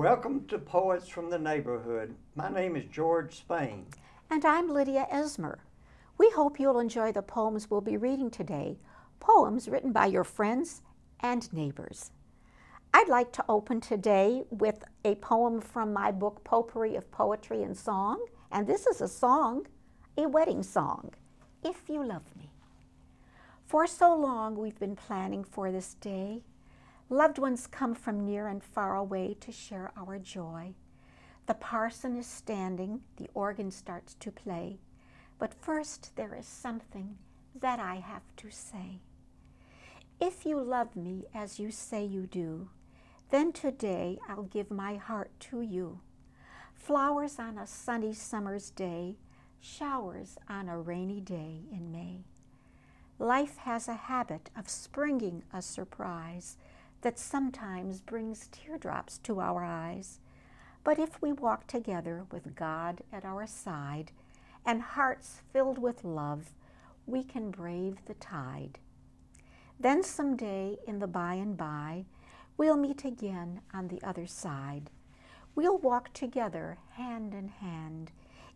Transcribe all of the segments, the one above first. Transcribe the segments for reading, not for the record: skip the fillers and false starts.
Welcome to Poets from the Neighborhood. My name is George Spain. And I'm Lydia Esmer. We hope you'll enjoy the poems we'll be reading today, poems written by your friends and neighbors. I'd like to open today with a poem from my book, Potpourri of Poetry and Song, and this is a song, a wedding song, If You Love Me. For so long we've been planning for this day. Loved ones come from near and far away to share our joy. The parson is standing, the organ starts to play, but first there is something that I have to say. If you love me as you say you do, then today I'll give my heart to you. Flowers on a sunny summer's day, showers on a rainy day in May. Life has a habit of springing a surprise that sometimes brings teardrops to our eyes. But if we walk together with God at our side and hearts filled with love, we can brave the tide. Then someday in the by and by, we'll meet again on the other side. We'll walk together hand in hand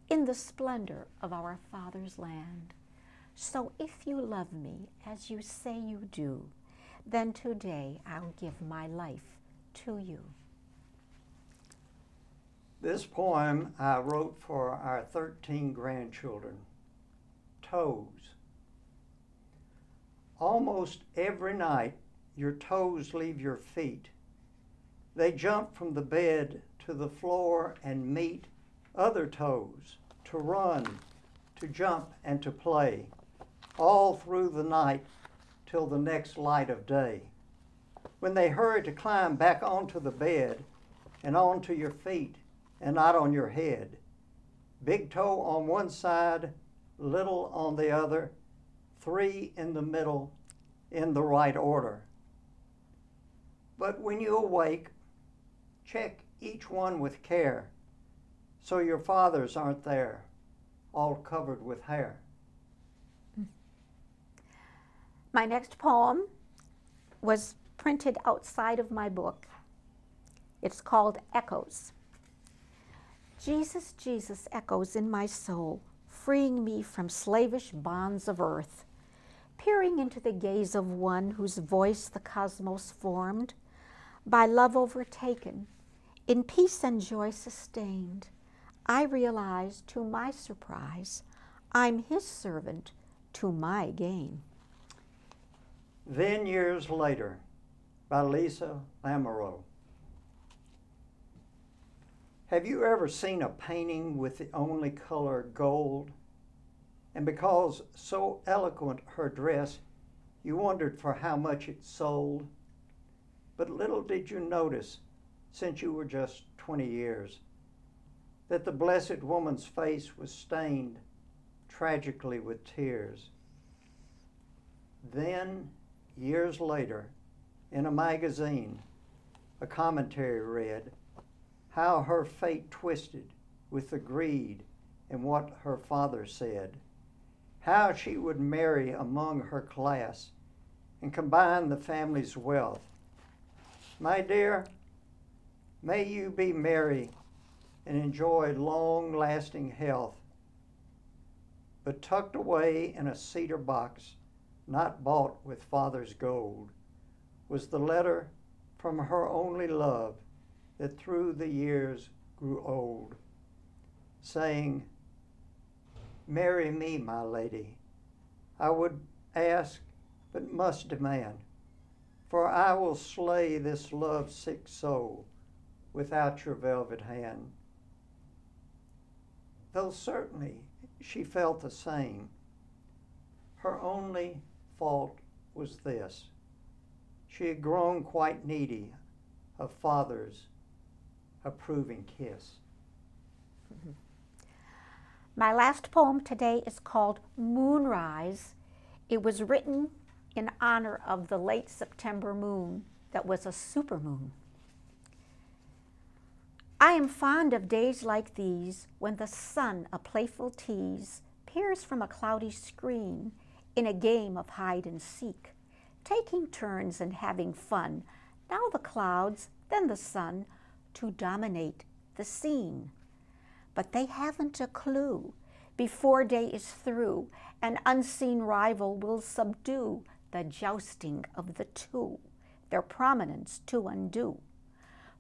in the splendor of our Father's land. So if you love me as you say you do, then today I'll give my life to you. This poem I wrote for our 13 grandchildren. Toes. Almost every night your toes leave your feet. They jump from the bed to the floor and meet other toes to run, to jump, and to play, all through the night till the next light of day. When they hurry to climb back onto the bed and onto your feet and not on your head. Big toe on one side, little on the other, 3 in the middle, in the right order. But when you awake, check each one with care, so your fathers aren't there, all covered with hair. My next poem was printed outside of my book. It's called Echoes. Jesus, Jesus echoes in my soul, freeing me from slavish bonds of earth. Peering into the gaze of one whose voice the cosmos formed, by love overtaken, in peace and joy sustained, I realize to my surprise, I'm his servant to my gain. Then Years Later, by Lisa Lamoureux. Have you ever seen a painting with the only color gold? And because so eloquent her dress, you wondered for how much it sold? But little did you notice, since you were just 20 years, that the Blessed Woman's face was stained tragically with tears. Then, years later, in a magazine, a commentary read how her fate twisted with the greed and what her father said, how she would marry among her class and combine the family's wealth. My dear, may you be merry and enjoy long-lasting health, but tucked away in a cedar box, not bought with father's gold, was the letter from her only love that through the years grew old, saying, "Marry me, my lady. I would ask, but must demand, for I will slay this love-sick soul without your velvet hand." Though certainly she felt the same, her only fault was this: she had grown quite needy of father's approving kiss. My last poem today is called Moonrise. It was written in honor of the late September moon that was a supermoon. I am fond of days like these when the sun, a playful tease, peers from a cloudy screen in a game of hide and seek, taking turns and having fun. Now the clouds, then the sun, to dominate the scene. But they haven't a clue. Before day is through, an unseen rival will subdue the jousting of the two, their prominence to undo.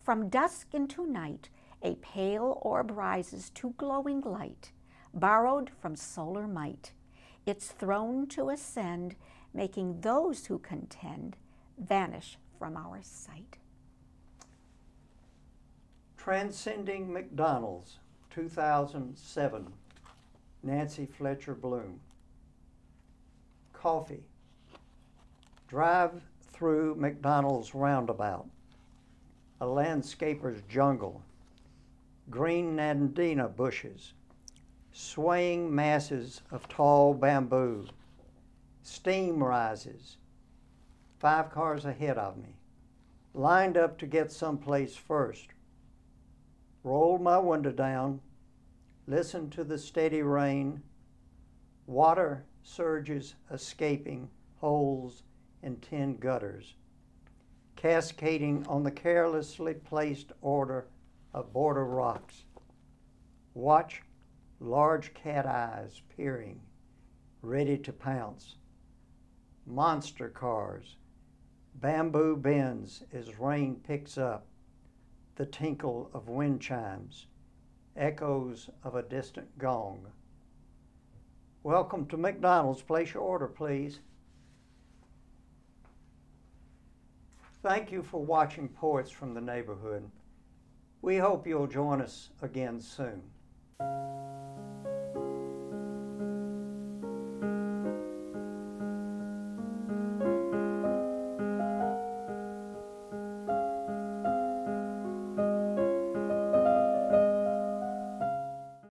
From dusk into night, a pale orb rises to glowing light, borrowed from solar might, its throne to ascend, making those who contend vanish from our sight. Transcending McDonald's, 2007, Nancy Fletcher Bloom. Coffee. Drive through McDonald's roundabout, a landscaper's jungle, green nandina bushes, swaying masses of tall bamboo. Steam rises, 5 cars ahead of me, lined up to get someplace first. Roll my window down, listen to the steady rain, water surges escaping holes in tin gutters, cascading on the carelessly placed order of border rocks. Watch large cat eyes peering, ready to pounce. Monster cars, bamboo bends as rain picks up, the tinkle of wind chimes, echoes of a distant gong. Welcome to McDonald's. Place your order, please. Thank you for watching Poets from the Neighborhood. We hope you'll join us again soon.